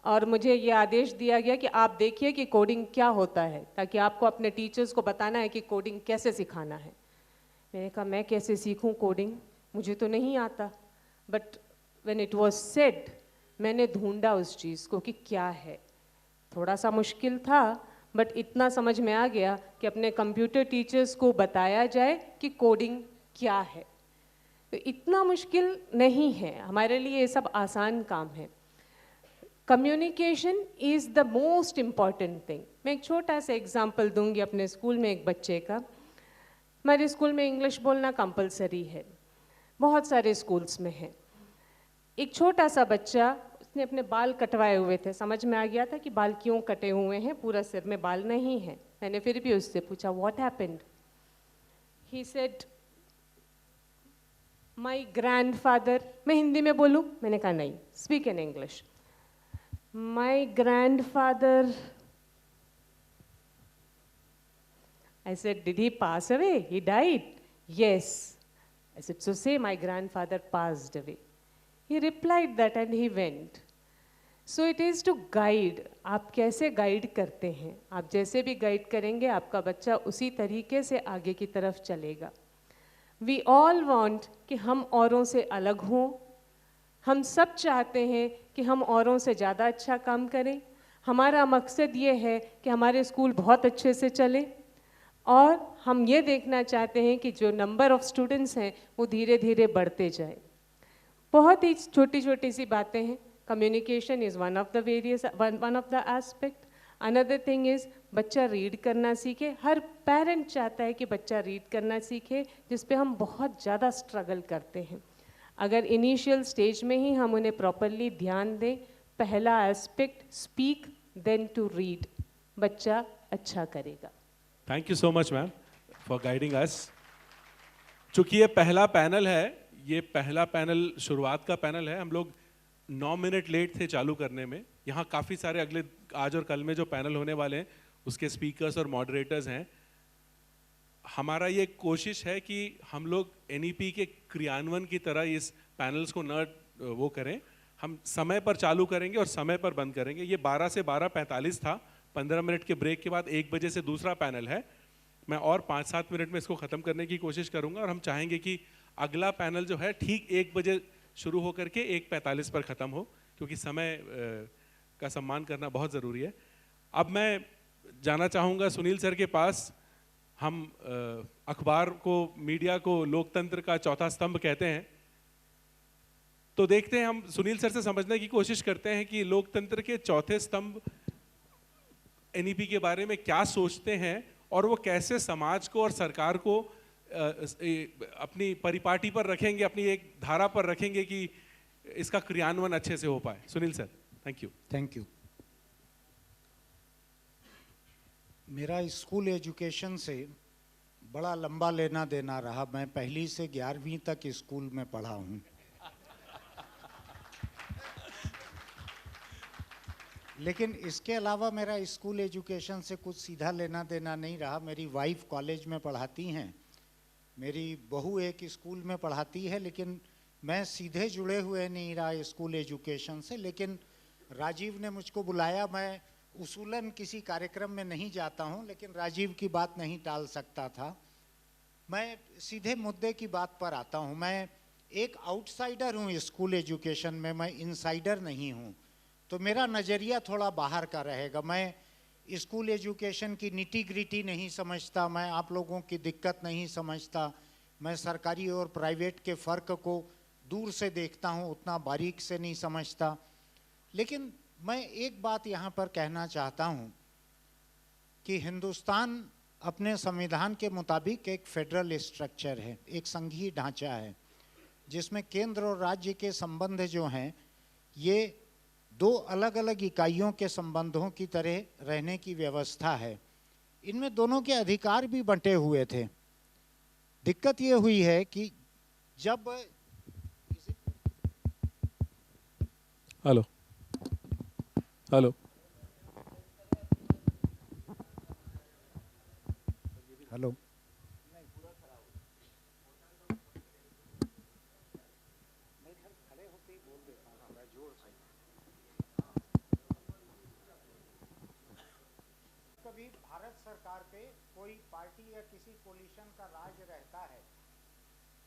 और मुझे ये आदेश दिया गया कि आप देखिए कि कोडिंग क्या होता है, ताकि आपको अपने टीचर्स को बताना है कि कोडिंग कैसे सिखाना है. मैंने कहा मैं कैसे सीखूं कोडिंग, मुझे तो नहीं आता. But when it was said, मैंने ढूंढा उस चीज़ को कि क्या है. थोड़ा सा मुश्किल था, बट इतना समझ में आ गया कि अपने कंप्यूटर टीचर्स को बताया जाए कि कोडिंग क्या है. तो इतना मुश्किल नहीं है, हमारे लिए ये सब आसान काम है. Communication is the most important thing. मैं एक छोटा सा एग्जाम्पल दूंगी अपने स्कूल में एक बच्चे का. हमारे स्कूल में इंग्लिश बोलना कंपलसरी है, बहुत सारे स्कूल्स में है. एक छोटा सा बच्चा, उसने अपने बाल कटवाए हुए थे. समझ में आ गया था कि बाल क्यों कटे हुए हैं, पूरा सिर में बाल नहीं है. मैंने फिर भी उससे पूछा what happened. He said my grandfather. मैं हिंदी में बोलूं? मैंने कहा नहीं, speak in English. My grandfather, I said, did he pass away? He died? Yes. I said, so say my grandfather passed away. He replied that and he went. So it is to guide. आप कैसे guide करते हैं, आप जैसे भी guide करेंगे आपका बच्चा उसी तरीके से आगे की तरफ चलेगा. We all want कि हम औरों से अलग हों. हम सब चाहते हैं कि हम औरों से ज़्यादा अच्छा काम करें. हमारा मकसद ये है कि हमारे स्कूल बहुत अच्छे से चले, और हम ये देखना चाहते हैं कि जो नंबर ऑफ़ स्टूडेंट्स हैं वो धीरे धीरे बढ़ते जाए. बहुत ही छोटी छोटी सी बातें हैं. Communication is one of the aspect. Another thing is बच्चा रीड करना सीखे. हर पेरेंट चाहता है कि बच्चा रीड करना सीखे, जिस पे हम बहुत ज़्यादा स्ट्रगल करते हैं. अगर इनिशियल स्टेज में ही हम उन्हें प्रॉपरली ध्यान दें, पहला aspect speak then to read, बच्चा अच्छा करेगा. Thank you so much ma'am for guiding us. चूंकि ये पहला पैनल है, ये पहला पैनल शुरुआत का पैनल है, हम लोग 9 मिनट लेट थे चालू करने में. यहाँ काफ़ी सारे अगले आज और कल में जो पैनल होने वाले हैं उसके स्पीकर्स और मॉडरेटर्स हैं. हमारा ये कोशिश है कि हम लोग NEP के क्रियान्वयन की तरह इस पैनल्स को न वो करें. हम समय पर चालू करेंगे और समय पर बंद करेंगे. ये 12 से 12:45 था. 15 मिनट के ब्रेक के बाद 1 बजे से दूसरा पैनल है. मैं और 5-7 मिनट में इसको ख़त्म करने की कोशिश करूँगा और हम चाहेंगे कि अगला पैनल जो है ठीक 1 बजे शुरू होकर के 1:45 पर ख़त्म हो, क्योंकि समय का सम्मान करना बहुत ज़रूरी है. अब मैं जाना चाहूँगा सुनील सर के पास. हम अखबार को, मीडिया को लोकतंत्र का चौथा स्तंभ कहते हैं, तो देखते हैं, हम सुनील सर से समझने की कोशिश करते हैं कि लोकतंत्र के चौथे स्तंभ NEP के बारे में क्या सोचते हैं और वो कैसे समाज को और सरकार को अपनी परिपाटी पर रखेंगे, अपनी एक धारा पर रखेंगे कि इसका क्रियान्वयन अच्छे से हो पाए. Sunil sir, thank you. Thank you. मेरा स्कूल एजुकेशन से बड़ा लंबा लेना देना रहा. मैं पहली से 11वीं तक स्कूल में पढ़ा हूँ. लेकिन इसके अलावा मेरा स्कूल एजुकेशन से कुछ सीधा लेना देना नहीं रहा. मेरी वाइफ कॉलेज में पढ़ाती हैं, मेरी बहू एक स्कूल में पढ़ाती है, लेकिन मैं सीधे जुड़े हुए नहीं रहा स्कूल एजुकेशन से. लेकिन राजीव ने मुझको बुलाया. मैं उसूलन किसी कार्यक्रम में नहीं जाता हूं, लेकिन राजीव की बात नहीं टाल सकता था. मैं सीधे मुद्दे की बात पर आता हूं. मैं एक आउटसाइडर हूं स्कूल एजुकेशन में, मैं इनसाइडर नहीं हूं, तो मेरा नज़रिया थोड़ा बाहर का रहेगा. मैं स्कूल एजुकेशन की निटी ग्रिटी नहीं समझता, मैं आप लोगों की दिक्कत नहीं समझता, मैं सरकारी और प्राइवेट के फ़र्क को दूर से देखता हूं, उतना बारीक से नहीं समझता. लेकिन मैं एक बात यहाँ पर कहना चाहता हूँ कि हिंदुस्तान अपने संविधान के मुताबिक एक फेडरल स्ट्रक्चर है, एक संघीय ढांचा है, जिसमें केंद्र और राज्य के संबंध जो हैं ये 2 अलग अलग इकाइयों के संबंधों की तरह रहने की व्यवस्था है. इनमें दोनों के अधिकार भी बंटे हुए थे. दिक्कत ये हुई है कि जब हेलो हेलो हेलो कभी भारत सरकार पे कोई पार्टी या किसी कोलिशन का राज रहता है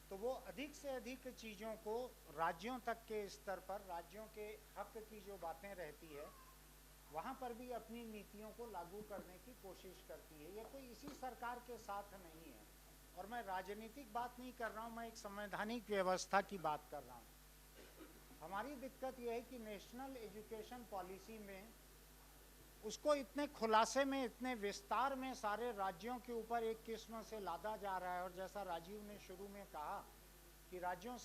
तो वो अधिक से अधिक चीज़ों को राज्यों तक के स्तर पर, राज्यों के हक की जो बातें रहती है वहाँ पर भी अपनी नीतियों को लागू करने की कोशिश करती है. ये कोई इसी सरकार के साथ नहीं है. और मैं राजनीतिक बात नहीं कर रहा हूँ, मैं एक संवैधानिक व्यवस्था की बात कर रहा हूँ. हमारी दिक्कत यह है कि नेशनल एजुकेशन पॉलिसी में उसको इतने खुलासे में, इतने विस्तार में सारे राज्यों के ऊपर एक किस्म से लादा जा रहा है. और जैसा राजीव ने शुरू में कहा कि राज्यों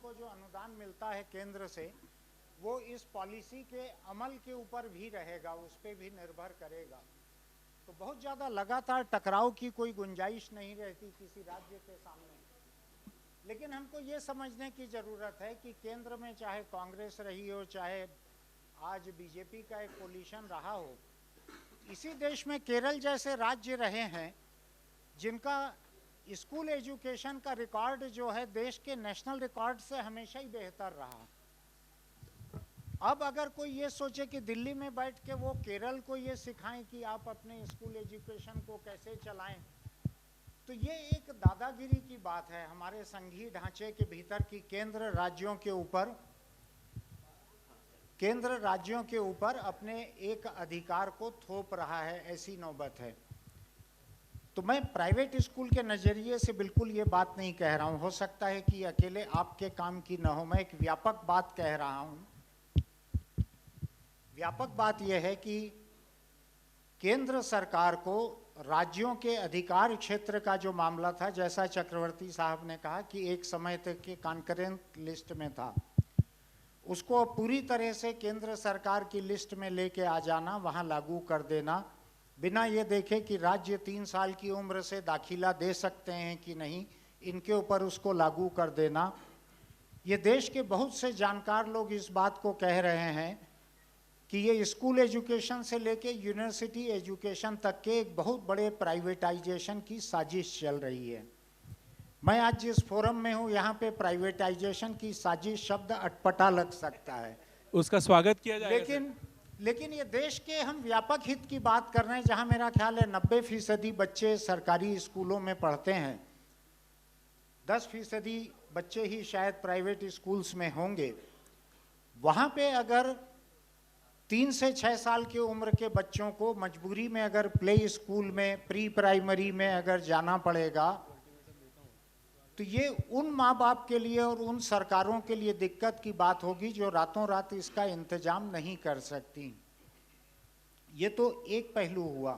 को जो अनुदान मिलता है केंद्र से, वो इस पॉलिसी के अमल के ऊपर भी रहेगा, उस पर भी निर्भर करेगा. तो बहुत ज़्यादा लगातार टकराव की कोई गुंजाइश नहीं रहती किसी राज्य के सामने. लेकिन हमको ये समझने की ज़रूरत है कि केंद्र में चाहे कांग्रेस रही हो, चाहे आज बीजेपी का एक कोलिशन रहा हो, इसी देश में केरल जैसे राज्य रहे हैं जिनका स्कूल एजुकेशन का रिकॉर्ड जो है देश के नेशनल रिकॉर्ड से हमेशा ही बेहतर रहा. अब अगर कोई ये सोचे कि दिल्ली में बैठ के वो केरल को ये सिखाएं कि आप अपने स्कूल एजुकेशन को कैसे चलाएं, तो ये एक दादागिरी की बात है हमारे संघीय ढांचे के भीतर की केंद्र राज्यों के ऊपर अपने एक अधिकार को थोप रहा है. ऐसी नौबत है. तो मैं प्राइवेट स्कूल के नज़रिए से बिल्कुल ये बात नहीं कह रहा हूँ. हो सकता है कि अकेले आपके काम की न हो, मैं एक व्यापक बात कह रहा हूँ. व्यापक बात यह है कि केंद्र सरकार को राज्यों के अधिकार क्षेत्र का जो मामला था, जैसा चक्रवर्ती साहब ने कहा कि एक समय तक के कॉन्करेंट लिस्ट में था, उसको पूरी तरह से केंद्र सरकार की लिस्ट में लेके आ जाना, वहाँ लागू कर देना, बिना ये देखे कि राज्य 3 साल की उम्र से दाखिला दे सकते हैं कि नहीं, इनके ऊपर उसको लागू कर देना। ये देश के बहुत से जानकार लोग इस बात को कह रहे हैं कि ये स्कूल एजुकेशन से लेके यूनिवर्सिटी एजुकेशन तक के एक बहुत बड़े प्राइवेटाइजेशन की साजिश चल रही है। मैं आज जिस फोरम में हूँ, यहाँ पे प्राइवेटाइजेशन की साजिश शब्द अटपटा लग सकता है, उसका स्वागत किया जाएगा। लेकिन ये देश के हम व्यापक हित की बात कर रहे हैं, जहाँ मेरा ख्याल है 90% बच्चे सरकारी स्कूलों में पढ़ते हैं, 10% बच्चे ही शायद प्राइवेट स्कूल्स में होंगे। वहाँ पे अगर 3 से 6 साल की उम्र के बच्चों को मजबूरी में अगर प्ले स्कूल में, प्री प्राइमरी में अगर जाना पड़ेगा, तो ये उन माँ बाप के लिए और उन सरकारों के लिए दिक्कत की बात होगी जो रातों रात इसका इंतजाम नहीं कर सकती। ये तो एक पहलू हुआ।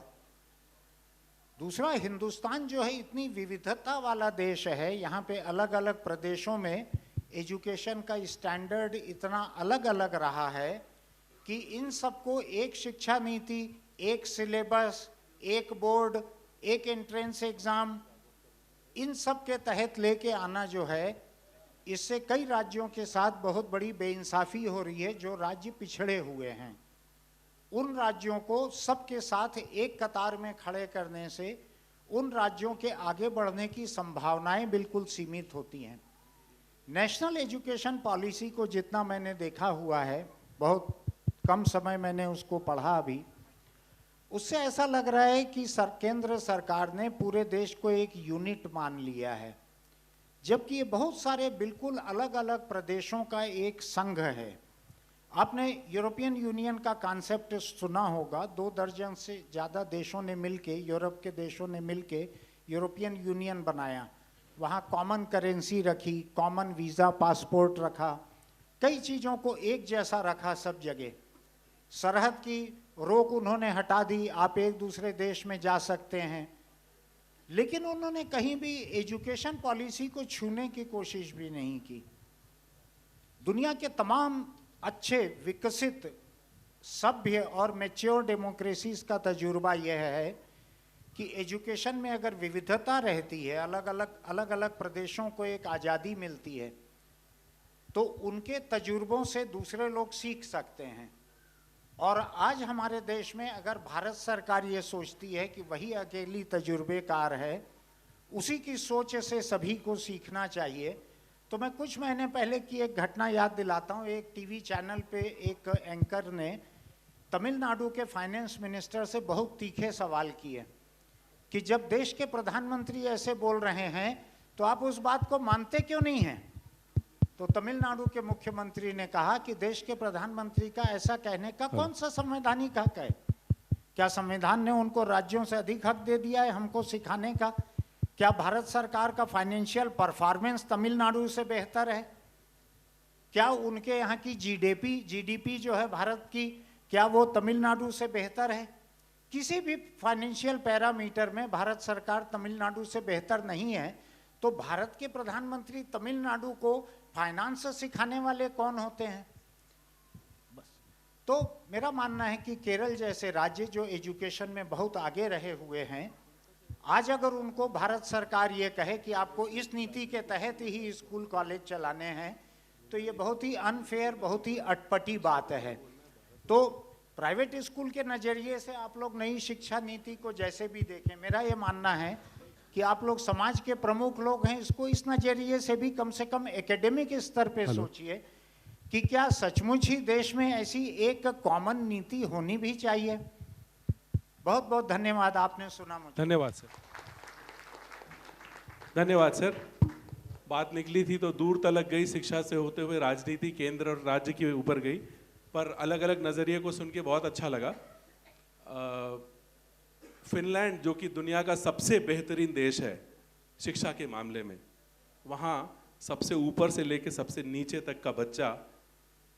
दूसरा, हिंदुस्तान जो है इतनी विविधता वाला देश है, यहाँ पे अलग अलग प्रदेशों में एजुकेशन का स्टैंडर्ड इतना अलग अलग रहा है कि इन सबको एक शिक्षा नीति, एक सिलेबस, एक बोर्ड, एक एंट्रेंस एग्जाम, इन सब के तहत लेके आना जो है, इससे कई राज्यों के साथ बहुत बड़ी बेइंसाफी हो रही है। जो राज्य पिछड़े हुए हैं, उन राज्यों को सबके साथ एक कतार में खड़े करने से उन राज्यों के आगे बढ़ने की संभावनाएं बिल्कुल सीमित होती हैं। नेशनल एजुकेशन पॉलिसी को जितना मैंने देखा हुआ है, बहुत कम समय मैंने उसको पढ़ा अभी, उससे ऐसा लग रहा है कि केंद्र सरकार ने पूरे देश को एक यूनिट मान लिया है, जबकि ये बहुत सारे बिल्कुल अलग अलग प्रदेशों का एक संघ है। आपने यूरोपियन यूनियन का कॉन्सेप्ट सुना होगा, 2 दर्जन से ज़्यादा देशों ने मिलके, यूरोप के देशों ने मिलके यूरोपियन यूनियन बनाया। वहाँ कॉमन करेंसी रखी, कॉमन वीज़ा पासपोर्ट रखा, कई चीज़ों को एक जैसा रखा सब जगह। सरहद की रोक उन्होंने हटा दी, आप एक दूसरे देश में जा सकते हैं, लेकिन उन्होंने कहीं भी एजुकेशन पॉलिसी को छूने की कोशिश भी नहीं की। दुनिया के तमाम अच्छे, विकसित, सभ्य और मैच्योर डेमोक्रेसीज का तजुर्बा यह है कि एजुकेशन में अगर विविधता रहती है, अलग अलग प्रदेशों को एक आज़ादी मिलती है, तो उनके तजुर्बों से दूसरे लोग सीख सकते हैं। और आज हमारे देश में अगर भारत सरकार ये सोचती है कि वही अकेली तजुर्बेकार है, उसी की सोच से सभी को सीखना चाहिए, तो मैं कुछ महीने पहले की एक घटना याद दिलाता हूँ। एक टीवी चैनल पे एक एंकर ने तमिलनाडु के फाइनेंस मिनिस्टर से बहुत तीखे सवाल किए कि जब देश के प्रधानमंत्री ऐसे बोल रहे हैं तो आप उस बात को मानते क्यों नहीं हैं। तो तमिलनाडु के मुख्यमंत्री ने कहा कि देश के प्रधानमंत्री का ऐसा कहने का कौन सा संवैधानिक हक है? क्या संविधान ने उनको राज्यों से अधिक हक दे दिया है हमको सिखाने का? क्या भारत सरकार का फाइनेंशियल परफॉर्मेंस तमिलनाडु से बेहतर है? क्या उनके यहाँ की जीडीपी जो है भारत की, क्या वो तमिलनाडु से बेहतर है? किसी भी फाइनेंशियल पैरामीटर में भारत सरकार तमिलनाडु से बेहतर नहीं है। तो भारत के प्रधानमंत्री तमिलनाडु को फाइनेंस सिखाने वाले कौन होते हैं? बस। तो मेरा मानना है कि केरल जैसे राज्य जो एजुकेशन में बहुत आगे रहे हुए हैं, आज अगर उनको भारत सरकार ये कहे कि आपको इस नीति के तहत ही स्कूल कॉलेज चलाने हैं, तो ये बहुत ही अनफेयर, बहुत ही अटपटी बात है। तो प्राइवेट स्कूल के नज़रिए से आप लोग नई शिक्षा नीति को जैसे भी देखें, मेरा ये मानना है कि आप लोग समाज के प्रमुख लोग हैं, इसको इस नज़रिए से भी कम से कम एकेडमिक स्तर पे सोचिए कि क्या सचमुच ही देश में ऐसी एक कॉमन नीति होनी भी चाहिए। बहुत बहुत धन्यवाद, आपने सुना मुझे। धन्यवाद सर, धन्यवाद सर। बात निकली थी तो दूर तलक गई, शिक्षा से होते हुए राजनीति केंद्र और राज्य के ऊपर गई, पर अलग अलग नज़रिए को सुन के बहुत अच्छा लगा। फिनलैंड जो कि दुनिया का सबसे बेहतरीन देश है शिक्षा के मामले में, वहाँ सबसे ऊपर से लेकर सबसे नीचे तक का बच्चा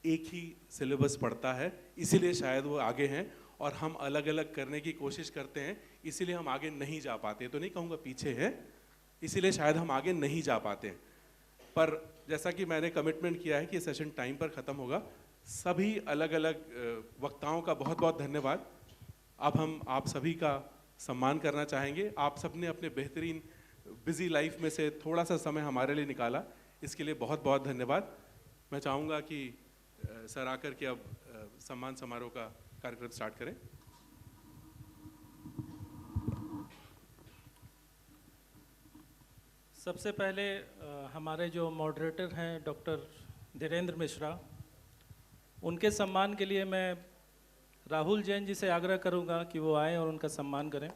एक ही सिलेबस पढ़ता है, इसीलिए शायद वो आगे हैं, और हम अलग अलग करने की कोशिश करते हैं, इसीलिए हम आगे नहीं जा पाते। तो नहीं कहूँगा पीछे हैं, इसीलिए शायद हम आगे नहीं जा पाते हैं। पर जैसा कि मैंने कमिटमेंट किया है कि ये सेशन टाइम पर ख़त्म होगा। सभी अलग अलग वक्ताओं का बहुत बहुत धन्यवाद। अब हम आप सभी का सम्मान करना चाहेंगे। आप सबने अपने बेहतरीन बिजी लाइफ में से थोड़ा सा समय हमारे लिए निकाला, इसके लिए बहुत बहुत धन्यवाद। मैं चाहूँगा कि सर आकर के अब सम्मान समारोह का कार्यक्रम स्टार्ट करें। सबसे पहले हमारे जो मॉडरेटर हैं डॉक्टर धीरेन्द्र मिश्रा, उनके सम्मान के लिए मैं राहुल जैन जी से आग्रह करूंगा कि वो आएं और उनका सम्मान करें।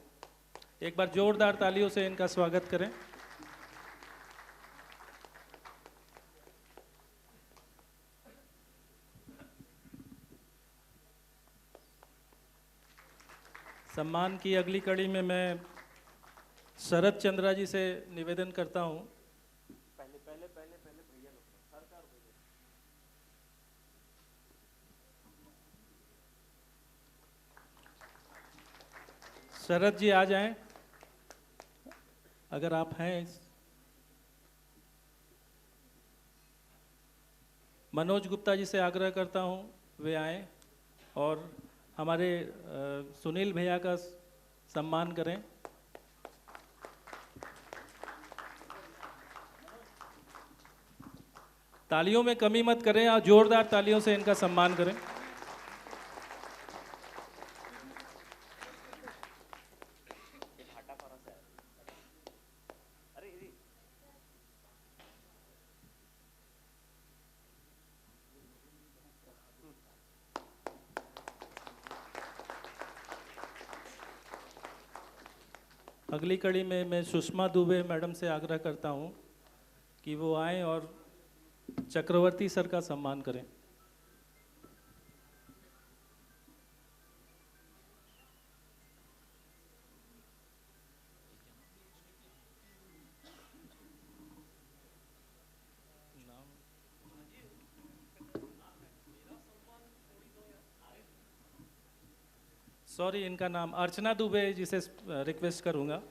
एक बार जोरदार तालियों से इनका स्वागत करें। सम्मान की अगली कड़ी में मैं शरद चंद्रा जी से निवेदन करता हूं। शरद जी आ जाएं अगर आप हैं। मनोज गुप्ता जी से आग्रह करता हूं वे आएं और हमारे सुनील भैया का सम्मान करें। तालियों में कमी मत करें और जोरदार तालियों से इनका सम्मान करें। अगली कड़ी में मैं सुषमा दुबे मैडम से आग्रह करता हूं कि वो आएं और चक्रवर्ती सर का सम्मान करें। सॉरी, इनका नाम अर्चना दुबे जी से रिक्वेस्ट करूंगा।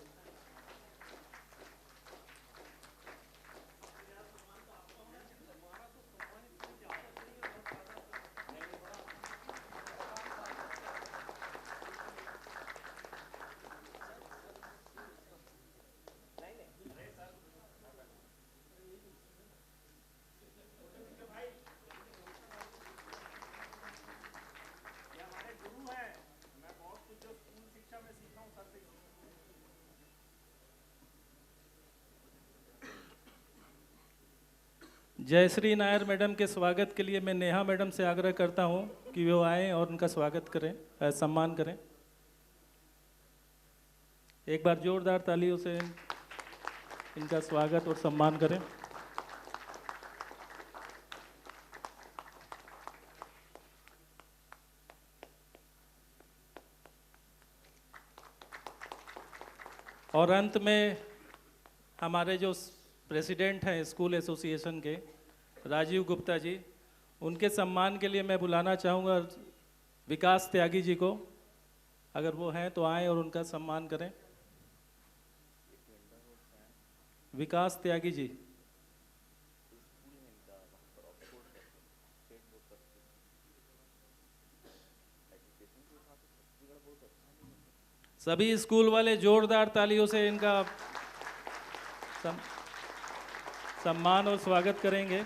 जयश्री नायर मैडम के स्वागत के लिए मैं नेहा मैडम से आग्रह करता हूं कि वो आएं और उनका स्वागत करें, सम्मान करें। एक बार जोरदार तालियों से इनका स्वागत और सम्मान करें। और अंत में हमारे जो प्रेसिडेंट हैं स्कूल एसोसिएशन के राजीव गुप्ता जी, उनके सम्मान के लिए मैं बुलाना चाहूँगा विकास त्यागी जी को। अगर वो हैं तो आएं और उनका सम्मान करें। विकास त्यागी जी। सभी स्कूल वाले जोरदार तालियों से इनका सम्मान और स्वागत करेंगे।